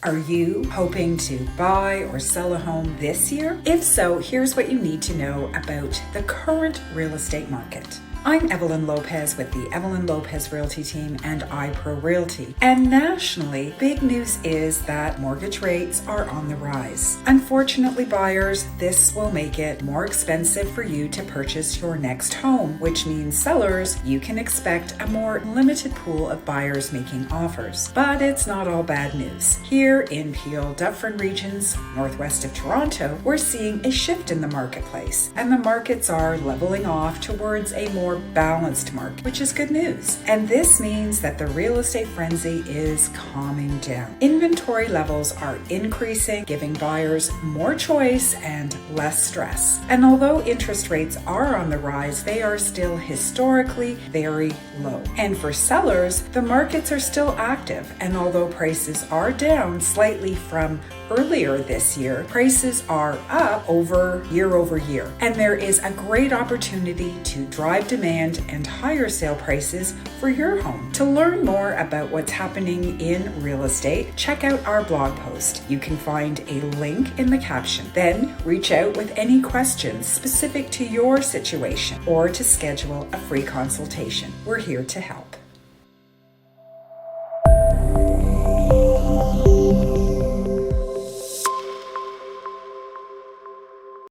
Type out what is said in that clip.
Are you hoping to buy or sell a home this year? If so, here's what you need to know about the current real estate market. I'm Evelyn Lopes with the Evelyn Lopes Realty Team and iPro Realty. And nationally, big news is that mortgage rates are on the rise. Unfortunately, buyers, this will make it more expensive for you to purchase your next home, which means sellers, you can expect a more limited pool of buyers making offers. But it's not all bad news. Here in Peel, Dufferin regions, northwest of Toronto, we're seeing a shift in the marketplace, and the markets are leveling off towards a more balanced market, which is good news. And this means that the real estate frenzy is calming down. Inventory levels are increasing, giving buyers more choice and less stress. And although interest rates are on the rise, they are still historically very low. And for sellers, the markets are still active. And although prices are down slightly from earlier this year, prices are up year over year. And there is a great opportunity to drive demand and higher sale prices for your home. To learn more about what's happening in real estate, check out our blog post. You can find a link in the caption. Then reach out with any questions specific to your situation or to schedule a free consultation. We're here to help.